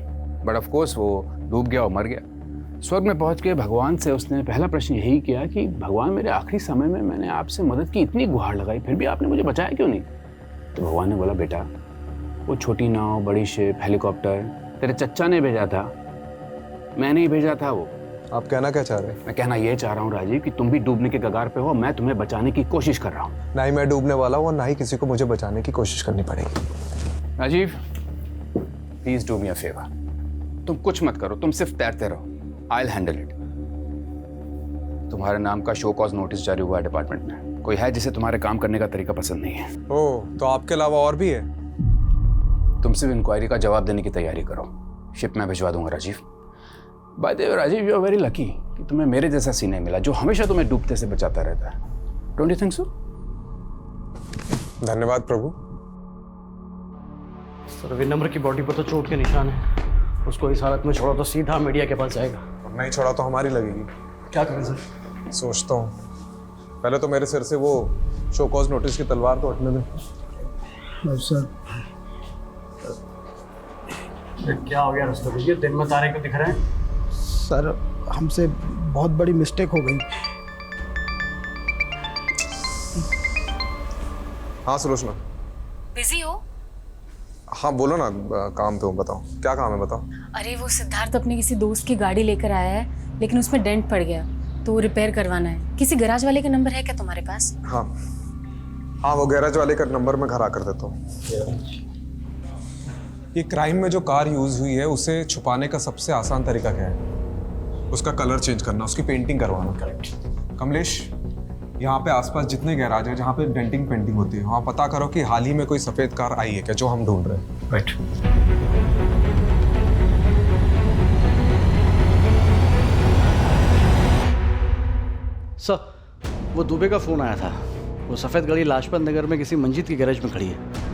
बट ऑफ कोर्स वो डूब गया और मर गया। स्वर्ग में पहुंच के भगवान से उसने पहला प्रश्न यही किया कि भगवान मेरे आखिरी समय में मैंने आपसे मदद की इतनी गुहार लगाई, फिर भी आपने मुझे बचाया क्यों नहीं? तो भगवान ने बोला बेटा वो छोटी नाव, बड़ी शिप, हेलीकॉप्टर तेरे चच्चा ने भेजा था, मैंने ही भेजा था वो। आप कहना क्या चाह रहे हैं? मैं कहना ये चाह रहा हूँ राजीव कि तुम भी डूबने के कगार पे हो, मैं तुम्हें बचाने की कोशिश कर रहा हूँ। ना ही मैं डूबने वाला हूँ और ना ही किसी को मुझे बचाने की कोशिश करनी पड़ेगी। Rajeev please do me a favour, तुम कुछ मत करो, तुम सिर्फ तैरते रहो, आई विल हैंडल इट। तुम्हारे नाम का शो कॉज नोटिस जारी हुआ है डिपार्टमेंट में। कोई है जिसे तुम्हारे काम करने का तरीका पसंद नहीं है? ओह, तो आपके अलावा और भी है? तुम सिर्फ इंक्वायरी का जवाब देने की तैयारी करो, शिप में भिजवा दूंगा Rajeev. By the way Rajeev, you are very lucky कि तुम्हें मेरे जैसा सीने मिला जो हमेशा तुम्हें डूबते से बचाता रहता है। Don't you think so? धन्यवाद प्रभु। सर विनम्र की बॉडी पर तो चोट के निशान है, उसको इस हालत में छोड़ा तो सीधा मीडिया के पास जाएगा। और नहीं छोड़ा तो हमारी लगेगी। क्या करें सर? सोचता हूँ पहले तो मेरे सिर से वो शो कॉज नोटिस की तलवार तो हटने दे। सर क्या हो गया रस्तोगी जी, दिन में तारे क्यों दिख रहे हैं? सर हमसे बहुत बड़ी मिस्टेक हो गई। हाँ सुलोचना। बिजी हो? हाँ बोलो ना, काम पे हूँ, बताओ क्या काम है, बताओ। अरे वो सिद्धार्थ अपने किसी दोस्त की गाड़ी लेकर आया है, लेकिन उसमें डेंट पड़ गया तो वो रिपेयर करवाना है। किसी गैराज वाले का नंबर है क्या तुम्हारे पास? हाँ हाँ, वो गैराज वाले का नंबर मैं घर आकर देता हूँ। ये क्राइम में जो कार यूज हुई है उसे छुपाने का सबसे आसान तरीका क्या है? उसका कलर चेंज करना, उसकी पेंटिंग करवाना। करेक्ट। कमलेश, यहाँ पे आसपास जितने गैराज हैं जहाँ पे डेंटिंग पेंटिंग होती है, वहाँ पता करो कि हाल ही में कोई सफेद कार आई है क्या जो हम ढूंढ रहे हैं। राइट। सर वो दुबे का फोन आया था, वो सफेद गाड़ी लाजपत नगर में किसी मंजिल की गैरेज में खड़ी है।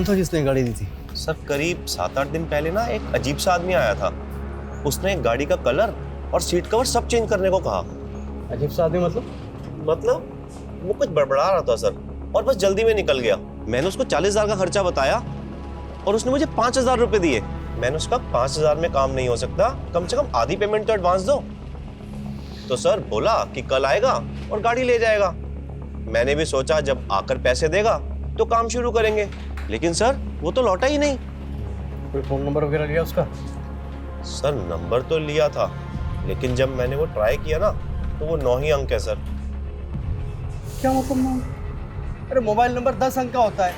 कौन था जिसने गाड़ी दी थी? सर करीब 7-8 दिन पहले ना एक अजीब सा आदमी आया था। उसने गाड़ी का कलर और सीट कवर सब चेंज करने को कहा। अजीब सा आदमी मतलब? मतलब वो कुछ बड़बड़ा रहा था सर, और बस जल्दी में निकल गया। मैंने उसको 40,000 का खर्चा बताया और उसने मुझे 5,000 रुपए दिए। मैंने उसका 5,000 में काम नहीं हो सकता, कम से कम आधी पेमेंट तो एडवांस दो। तो सर बोला कि कल आएगा और गाड़ी ले जाएगा। मैंने भी सोचा जब आकर पैसे देगा तो काम शुरू करेंगे, लेकिन सर वो तो लौटा ही नहीं। कोई फोन नंबर वगैरह लिया उसका? सर नंबर तो लिया था, लेकिन जब मैंने वो ट्राई किया ना तो वो 9 ही अंक है सर। क्या मतलब? अरे मोबाइल नंबर 10 अंक का होता है।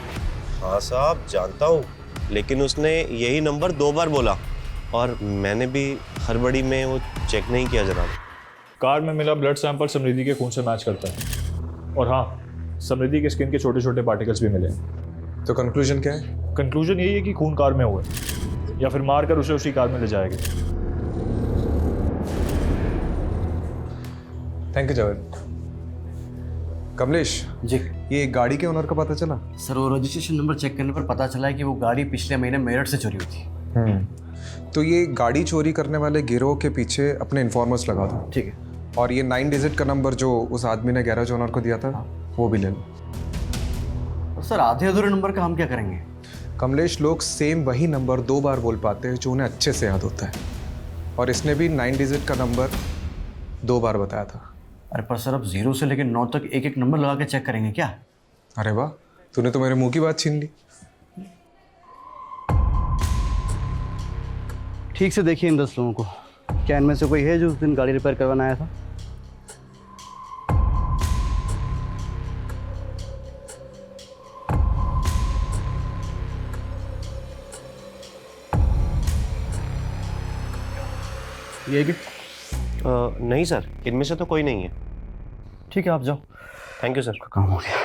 हाँ साहब जानता हूँ, लेकिन उसने यही नंबर 2 बार बोला और मैंने भी हड़बड़ी में वो चेक नहीं किया जनाब। कार्ड में मिला ब्लड सैंपल समृद्धि के खून से मैच करता है, और हाँ समृद्धि के स्किन के छोटे छोटे पार्टिकल्स भी मिले। तो कंक्लूजन क्या है? कंक्लूजन यही है कि खून कार में हुआ है, या फिर मारकर उसे उसी कार में ले जाएगा। Thank you Javed. कमलेश जी, ये गाड़ी के ओनर का पता चला? सर वो रजिस्ट्रेशन नंबर चेक करने पर पता चला है कि वो गाड़ी पिछले महीने मेरठ से चोरी हुई थी। तो ये गाड़ी चोरी करने वाले गिरोह के पीछे अपने इन्फॉर्मर्स लगा दो। ठीक है। और ये 9 डिजिट का नंबर जो उस आदमी ने गैराज ओनर को दिया था, वो भी ले लो। तो सर आधे अधूरे नंबर का हम क्या करेंगे? कमलेश, लोग सेम वही नंबर 2 बार बोल पाते हैं जो उन्हें अच्छे से याद होता है, और इसने भी 9 डिजिट का नंबर 2 बार बताया था। अरे पर सर अब 0 से लेकर 9 तक एक एक नंबर लगा के चेक करेंगे क्या? अरे वाह, तूने तो मेरे मुंह की बात छीन ली। ठीक से देखिए इन 10 लोगों को, क्या इनमें से कोई है जो उस दिन गाड़ी रिपेयर करवाना आया था? ये कि नहीं सर, इनमें से तो कोई नहीं है। ठीक है आप जाओ। Thank you sir. काम हो गया।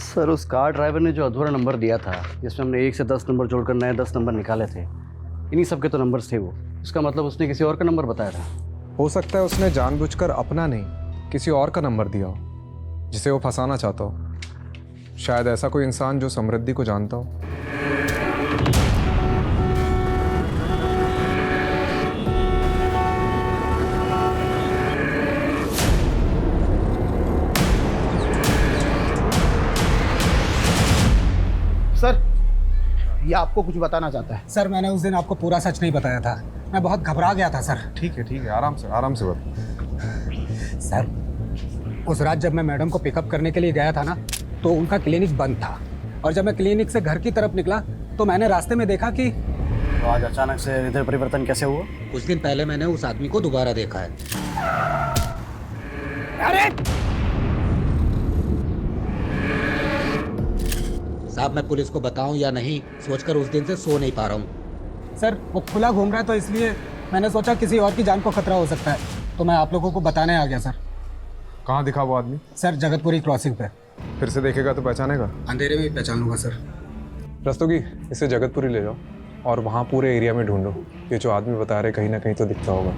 सर उस कार ड्राइवर ने जो अधूरा नंबर दिया था, जिसमें हमने 1 से 10 नंबर जोड़कर नए 10 नंबर निकाले थे, इन्हीं सब के तो नंबर्स थे वो। इसका मतलब उसने किसी और का नंबर बताया था। हो सकता है उसने जानबूझकर अपना नहीं किसी और का नंबर दिया हो, जिसे वो फंसाना चाहता हो। शायद ऐसा कोई इंसान जो समृद्धि को जानता हो। सर ये आपको कुछ बताना चाहता है। सर मैंने उस दिन आपको पूरा सच नहीं बताया था, मैं बहुत घबरा गया था सर। ठीक है, आराम से बता। सर उस रात जब मैं मैडम को पिकअप करने के लिए गया था ना, तो उनका क्लिनिक बंद था, और जब मैं क्लिनिक से घर की तरफ निकला तो मैंने रास्ते में देखा कि तो आज अचानक से हृदय परिवर्तन कैसे हुआ? कुछ दिन पहले मैंने उस आदमी को दोबारा देखा है। अरे साहब मैं पुलिस को बताऊं या नहीं सोचकर उस दिन से सो नहीं पा रहा हूँ। सर वो खुला घूम रहा है, तो इसलिए मैंने सोचा किसी और की जान को खतरा हो सकता है, तो मैं आप लोगों को बताने आ गया सर। कहाँ दिखा वो आदमी? सर जगतपुरी क्रॉसिंग पे। फिर से देखेगा तो पहचानेगा? अंधेरे में ही पहचान लूंगा सर। रस्तोगी, इसे जगतपुरी ले जाओ और वहाँ पूरे एरिया में ढूंढो। ये जो आदमी बता रहे कहीं ना कहीं तो दिखता होगा।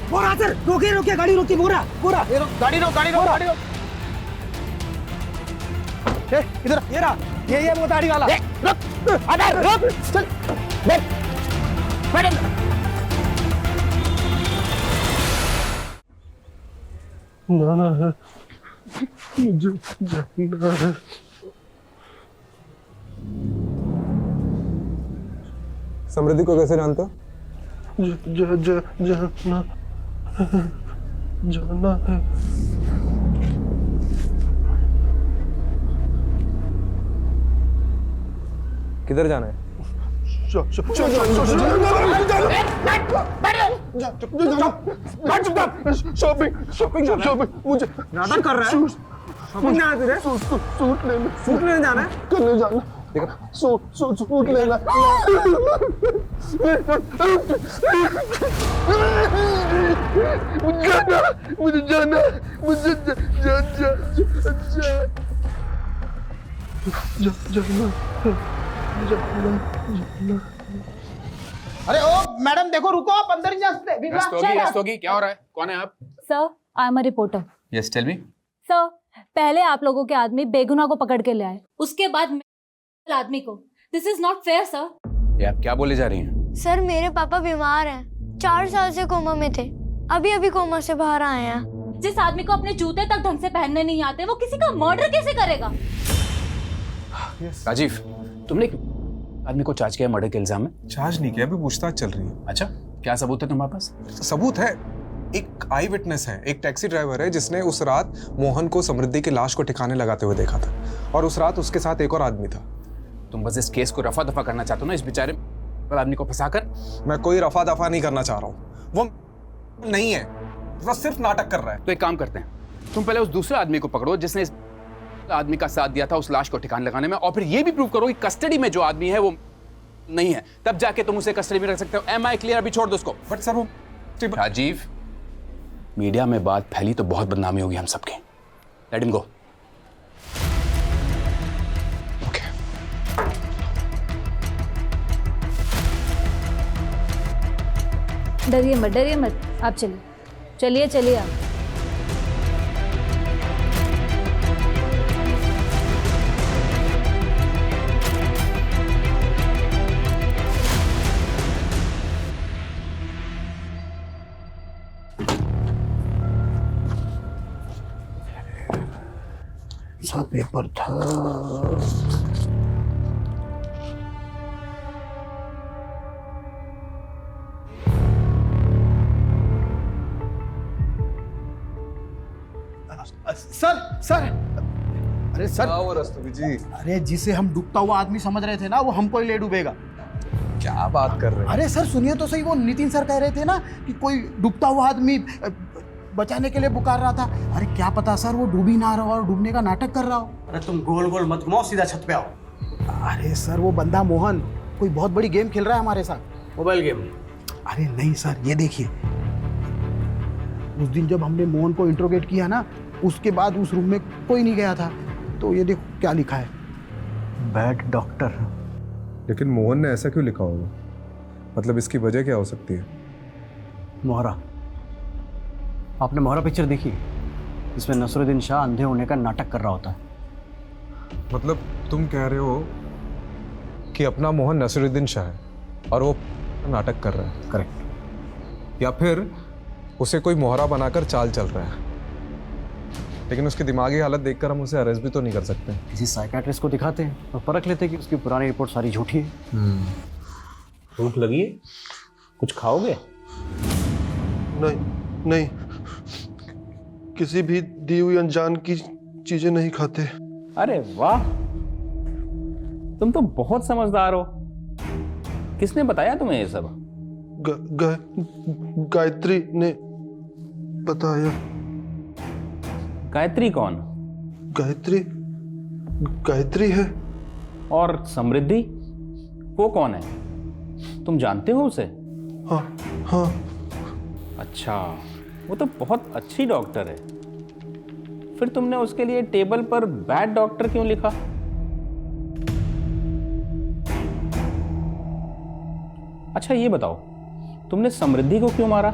बोरा सर, रोकिए गाड़ी रोकिए। बोरा गाड़ी रोक। इधर ये रहा, ये वो गाड़ी वाला। रुक चल बैठ। जाना है, मुझे जाना है। समृद्धि को कैसे जानता? जाना है। किधर जाना है? शॉपिंग मुझे नाटक कर रहा है। शॉपिंग जाना है, सूट लेने जाना है। करने जाना सूट लेना। मुझे जाना, मुझे जाना। अरे ओ मैडम देखो, रुको, आप अंदर ही जा सकते। रस्तोगी, क्या हो रहा है? कौन है आप? Sir, I am a reporter. Yes, tell me. Sir, पहले आप लोगों के आदमी बेगुनाह को पकड़ के ले आए, उसके बाद आदमी को। This is not fair sir. ये आप क्या बोले जा रही हैं? सर, मेरे पापा बीमार हैं, 4 साल से कोमा में थे, अभी कोमा से बाहर आए हैं। जिस आदमी को अपने जूते तक ढंग से पहनने नहीं आते, वो किसी का मर्डर कैसे करेगा? राजीव, तुमने आदमी को चार्ज किया मर्डर के इल्जाम में? चार्ज नहीं किया, अभी पूछताछ चल रही है। अच्छा, क्या सबूत है तुम्हारे पास? सबूत है, एक आई विटनेस है, एक टैक्सी ड्राइवर है जिसने उस रात मोहन को समृद्धि की लाश को ठिकाने लगाते हुए देखा था, और उस रात उसके साथ एक और आदमी था। तुम बस इस केस को रफा दफा करना चाहते हो ना, इस बेचारे आदमी को फंसाकर? मैं कोई रफा दफा नहीं करना चाह रहा हूँ, वो नहीं है, वो सिर्फ नाटक कर रहा है। तो एक काम करते हैं, तुम पहले उस दूसरे आदमी को पकड़ो जिसने इस आदमी का साथ दिया था उस लाश को ठिकाने लगाने में, और फिर ये भी प्रूव करो कि कस्टडी में जो आदमी है वो नहीं है, तब जाके तुम उसे कस्टडी में रख सकते हो। Am I clear? अभी छोड़ दो उसको। बट सर वो राजीव, मीडिया में बात फैली तो बहुत बदनामी होगी हम सबके। Let him go. डरिए मत, आप चलिए आप। सा पेपर था। सर, अरे सर, रस्तोगी जी, अरे जिसे हम डूबता हुआ आदमी समझ रहे थे ना, वो हमको ही ले डूबेगा। क्या बात कर रहे हैं? अरे सर सुनिए तो सही, वो नितिन सर कह रहे थे ना कि कोई डूबता हुआ आदमी बचाने के लिए पुकार रहा था। अरे क्या पता सर, वो डूब ही ना रहा हो और डूबने का नाटक कर रहा हो। अरे तुम गोल गोल मत घुमाओ, सीधा छत पे आओ। अरे सर, वो बंदा मोहन कोई बहुत बड़ी गेम खेल रहा है हमारे साथ। Mobile game? अरे नहीं सर, ये देखिए, उस दिन जब हमने मोहन को इंट्रोगेट किया ना, उसके बाद उस रूम में कोई नहीं गया था। तो ये देखो क्या लिखा है, बैड डॉक्टर। लेकिन मोहन ने ऐसा क्यों लिखा होगा? मतलब इसकी वजह क्या हो सकती है? मोहरा, आपने मोहरा पिक्चर देखी? इसमें नसरुद्दीन शाह अंधे होने का नाटक कर रहा होता है। मतलब तुम कह रहे हो कि अपना मोहन नसरुद्दीन शाह है और वो नाटक कर रहा है? करेक्ट। या फिर उसे कोई मोहरा बनाकर चाल चल रहा है, लेकिन उसकी दिमागी हालत देखकर हम उसे अरेस्ट भी तो नहीं कर सकते। किसी साइकियाट्रिस्ट को दिखाते हैं और परख लेते हैं कि उसकी पुरानी रिपोर्ट सारी झूठी है। भूख लगी है? कुछ खाओगे? नहीं, किसी भी दी हुई अनजान की चीजें नहीं खाते। अरे वाह, तुम तो बहुत समझदार हो। किसने बताया तुम्हें ये सब? गायत्री ने बताया। गायत्री कौन? गायत्री है। और समृद्धि, वो कौन है? तुम जानते हो उसे? हाँ। अच्छा, वो तो बहुत अच्छी डॉक्टर है। फिर तुमने उसके लिए टेबल पर बैड डॉक्टर क्यों लिखा? अच्छा ये बताओ, तुमने समृद्धि को क्यों मारा?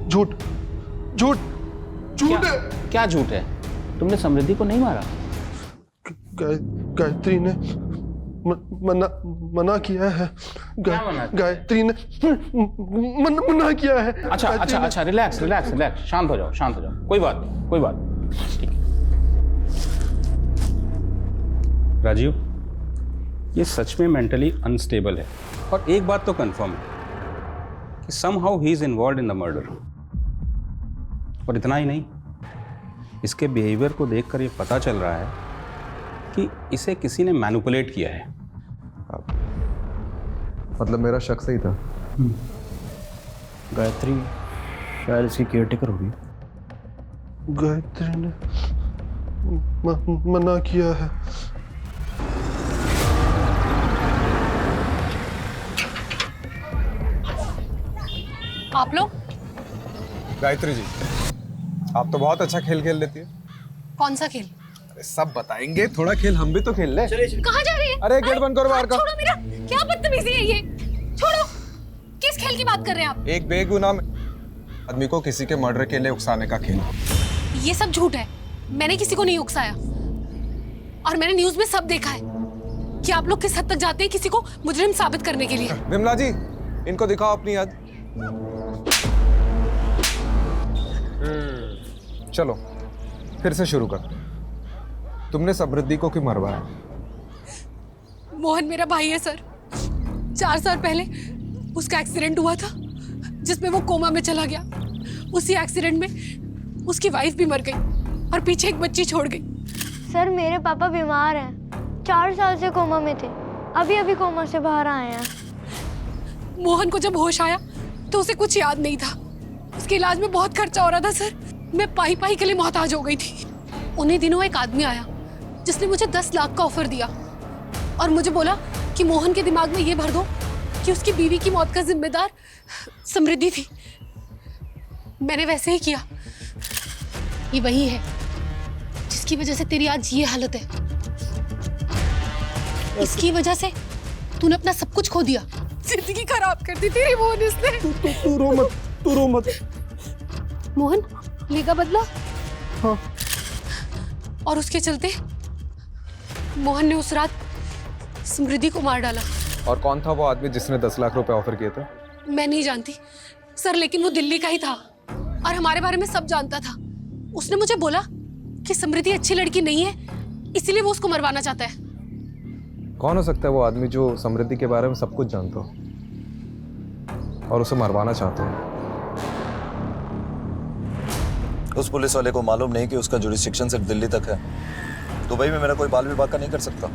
झूठ। क्या झूठ है? तुमने समृद्धि को नहीं मारा? गायत्री ने मना किया है। गायत्री ने मना किया है। अच्छा, रिलैक्स, शांत हो जाओ। कोई बात नहीं। ठीक है राजीव, ये सच में मेंटली अनस्टेबल है, और एक बात तो कंफर्म है कि somehow he is involved in the murder. और इतना ही नहीं, इसके बिहेवियर को देखकर ये पता चल रहा है कि इसे किसी ने मैनिपुलेट किया है। मतलब मेरा शक सही था। गायत्री शायद इसकी केयरटेकर होगी। गायत्री ने मना किया है। आप लोग गायत्री जी, आप तो बहुत अच्छा खेल खेल लेती है। कौन सा खेल? अरे सब बताएंगे, थोड़ा खेल हम भी तो खेल ले। कहाँ जा रही है? अरे गेट बंद करो बाहर का। छोड़ो मेरा, क्या बदतमीजी है ये? छोड़ो। किस खेल की बात कर रहे हैं आप? एक बेगुनाह आदमी को किसी के मर्डर के लिए उकसाने का खेल। ये सब झूठ है। मैंने किसी को नहीं उकसाया और मैंने न्यूज में सब देखा है कि आप लोग किस हद तक जाते हैं किसी को मुजरिम साबित करने के लिए। विमला जी, इनको दिखाओ अपनी याद। चलो फिर से शुरू कर। तुमने समृद्धि को क्यों मरवाया? मोहन मेरा भाई है सर। 4 साल पहले उसका एक्सीडेंट हुआ था जिसमें वो कोमा में चला गया। उसी एक्सीडेंट में उसकी वाइफ भी मर गई और पीछे एक बच्ची छोड़ गई। सर मेरे पापा बीमार हैं, 4 साल से कोमा में थे, अभी अभी कोमा से बाहर आए हैं। मोहन को जब होश आया तो उसे कुछ याद नहीं था। उसके इलाज में बहुत खर्चा हो रहा था सर। मैं पाई पाई के लिए मोहताज हो गई थी। उन्हीं दिनों एक आदमी आया जिसने मुझे 10 लाख का ऑफर दिया और मुझे बोला कि मोहन के दिमाग में ये भर दो कि उसकी बीवी की मौत का जिम्मेदार समृद्धि थी। मैंने वैसे ही किया। ये वही है जिसकी वजह से तेरी आज ये हालत है। इसकी वजह से तूने अपना सब कुछ खो दिया, जिंदगी खराब कर दी तेरी मोहन इसने। तू रो मत, तू रो मत। मोहन लेगा बदला? हाँ। और उसके चलते मोहन ने उस रात समृद्धि को मार डाला। और कौन था वो आदमी जिसने 10 लाख रुपए ऑफर किए थे? मैं नहीं जानती सर, लेकिन वो दिल्ली का ही था और हमारे बारे में सब जानता था। उसने मुझे बोला कि समृद्धि अच्छी लड़की नहीं है, इसीलिए वो उसको मरवाना चाहता है। कौन हो सकता है वो आदमी जो समृद्धि के बारे में सब कुछ जानता हो और उसे मरवाना चाहता हो? उस पुलिस वाले को मालूम नहीं कि उसका जुरिस्डिक्शन सिर्फ दिल्ली तक है। दुबई में मेरा कोई बाल विभाग का नहीं कर सकता।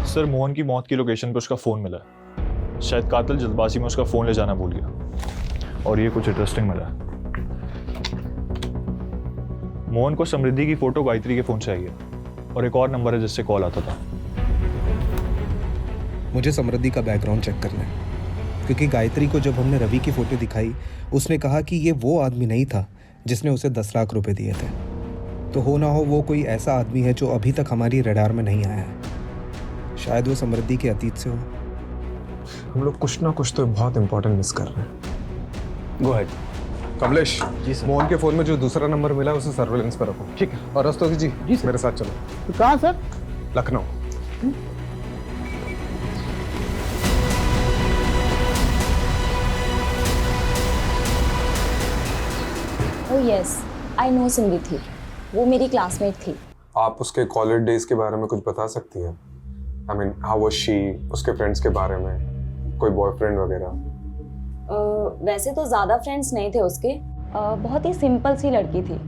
सर, मोहन की मौत की लोकेशन पर उसका फोन मिला है। शायद कातिल जल्दबाजी में उसका फोन ले जाना भूल गया और ये कुछ इंटरेस्टिंग मिला। मोहन को समृद्धि की फोटो गायत्री के फोन से आई है और एक और नंबर है जिससे कॉल आता था। मुझे समृद्धि का बैकग्राउंड चेक करना है, क्योंकि गायत्री को जब हमने रवि की फोटो दिखाई उसने कहा कि ये वो आदमी नहीं था जिसने उसे 10 लाख रुपए दिए थे। तो हो ना हो वो कोई ऐसा आदमी है जो अभी तक हमारी रडार में नहीं आया है। शायद वो समृद्धि के अतीत से हो। हम लोग कुछ ना कुछ तो बहुत इंपॉर्टेंट मिस कर रहे हैं। Go ahead. Kamlesh ji sir, Mohan के फोन में जो दूसरा नंबर मिला है उसे सर्वेलेंस पर रखो। ठीक है। और रस्तोगी जी मेरे साथ चलो। तो कहाँ sir? Lucknow. Oh yes, I know Samriddhi. वो मेरी क्लासमेट थी। आप उसके कॉलेज डेज के बारे में कुछ बता सकती हैं? I mean how was she, उसके फ्रेंड्स के बारे में, कोई बॉयफ्रेंड वगैरह? वैसे तो ज़्यादा फ्रेंड्स नहीं थे उसके। बहुत ही सिंपल सी लड़की थी।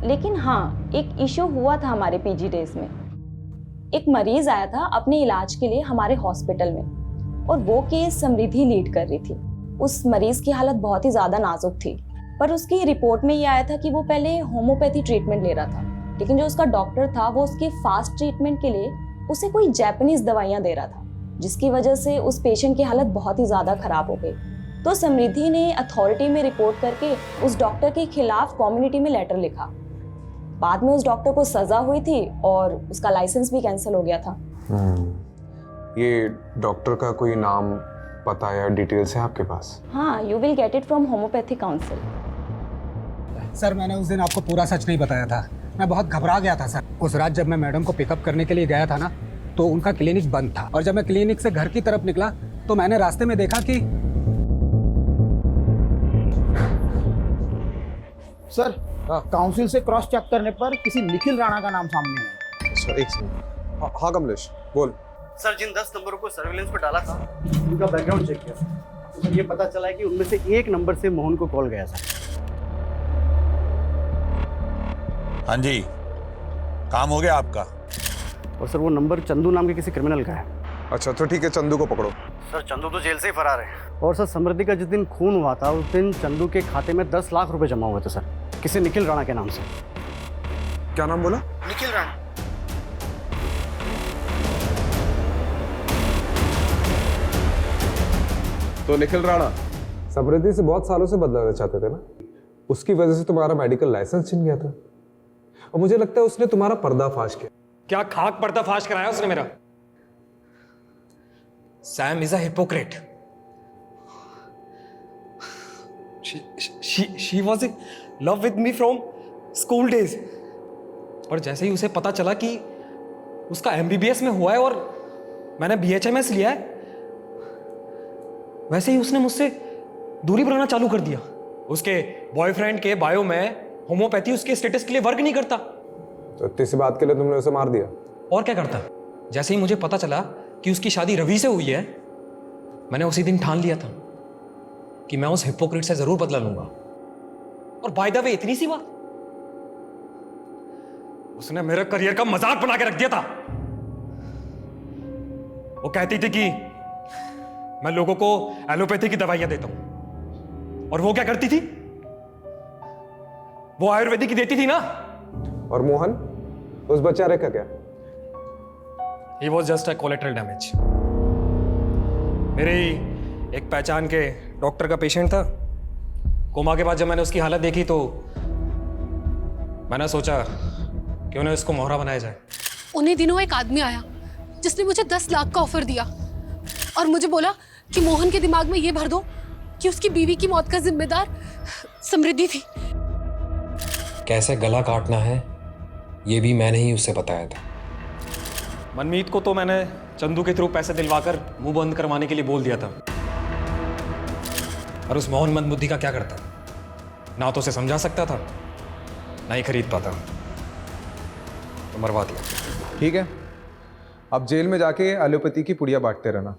लेकिन हाँ, एक इशू हुआ था हमारे पीजी डेज में। एक मरीज आया था अपने इलाज के लिए हमारे हॉस्पिटल में और वो केस समृद्धि लीड कर रही थी। उस मरीज की हालत बहुत ही ज़्यादा नाजुक थी, पर उसकी रिपोर्ट में ये आया था कि वो पहले होम्योपैथी ट्रीटमेंट ले रहा था, लेकिन जो उसका डॉक्टर था वो उसके फास्ट ट्रीटमेंट के लिए उसे कोई जापानीज दवाइयाँ दे रहा था, जिसकी वजह से उस पेशेंट की हालत बहुत ही ज़्यादा खराब हो गई। तो समृद्धि ने अथॉरिटी में रिपोर्ट करके उस डॉक्टर के खिलाफ कम्युनिटी में लेटर लिखा। बाद में उस डॉक्टर को सजा हुई थी और उसका लाइसेंस भी कैंसिल हो गया था। ये डॉक्टर का कोई नाम, पता या डिटेल्स है आपके पास? हाँ, you will get it from homeopathy council. Sir, मैंने उस दिन आपको पूरा सच नहीं बताया था। मैं बहुत घबरा गया था सर। उस रात जब मैं मैडम को पिकअप करने के लिए गया था ना, तो उनका क्लिनिक बंद था और जब मैं क्लिनिक से घर की तरफ निकला तो मैंने रास्ते में देखा कि सर काउंसिल से क्रॉस चेक करने पर किसी निखिल राणा का नाम सामने आया। सर एक सेकंड। हाँ कमलेश बोल। सर, जिन 10 नंबरों को सर्विलेंस पर डाला था उनका बैकग्राउंड चेक किया तो सर ये पता चला है कि उनमें से एक नंबर से मोहन को कॉल गया सर। हाँ जी, काम हो गया आपका? और सर वो नंबर चंदू नाम के किसी क्रिमिनल का है। अच्छा तो ठीक है, चंदू को पकड़ो। सर चंदू तो जेल से ही फरार है। और सर समृद्धि का जिस दिन खून हुआ था उस दिन चंदू के खाते में 10 लाख रुपए जमा हुए थे सर, किसी निखिल राणा के नाम से। क्या नाम बोला? निखिल राणा। तो निखिल राणा समृद्धि से बहुत सालों से बदलाना चाहते थे ना, उसकी वजह से तुम्हारा मेडिकल लाइसेंस छिन गया था और मुझे लगता है उसने तुम्हारा पर्दाफाश किया। क्या खाक पर्दाफाश कराया उसने मेरा? Sam is a hypocrite. She was in love with me from school days, और जैसे ही उसे पता चला कि उसका MBBS में हुआ है और मैंने BHMS लिया है, वैसे ही उसने मुझसे दूरी बनाना चालू कर दिया। उसके बॉयफ्रेंड के बायो में होम्योपैथी उसके स्टेटस के लिए वर्क नहीं करता। तो इतनी सी बात के लिए तुमने उसे मार दिया? और क्या करता? जैसे ही मुझे पता चला कि उसकी शादी रवि से हुई है, मैंने उसी दिन ठान लिया था कि मैं उस हिपोक्रेट से जरूर बदला लूंगा। और बाय द वे इतनी सी बात, उसने मेरे करियर का मजाक बना के रख दिया था। वो कहती थी कि मैं लोगों को एलोपैथी की दवाइयां देता हूं, और वो क्या करती थी? वो आयुर्वेदिक की देती थी ना। और मोहन, उस बेचारे का क्या? He was just a collateral damage. मेरे ही एक पहचान के डॉक्टर का पेशेंट था। कोमा के बाद जब मैंने उसकी हालत देखी तो मैंने सोचा क्यों ना इसको मोहरा बनाया जाए। उन्हीं दिनों एक आदमी आया जिसने मुझे 10 लाख का ऑफर दिया और मुझे बोला कि मोहन के दिमाग में ये भर दो कि उसकी बीवी की मौत का जिम्मेदार समृद्धि थी। कैसे गला काटना है ये भी मैंने ही उसे बताया था। मनमीत को तो मैंने चंदू के थ्रू पैसे दिलवाकर मुंह बंद करवाने के लिए बोल दिया था, और उस मोहन मंदबुद्धि का क्या करता? ना तो उसे समझा सकता था, ना ही खरीद पाता, तो मरवा दिया। ठीक है, अब जेल में जाके एलोपैथी की पुड़िया बांटते रहना।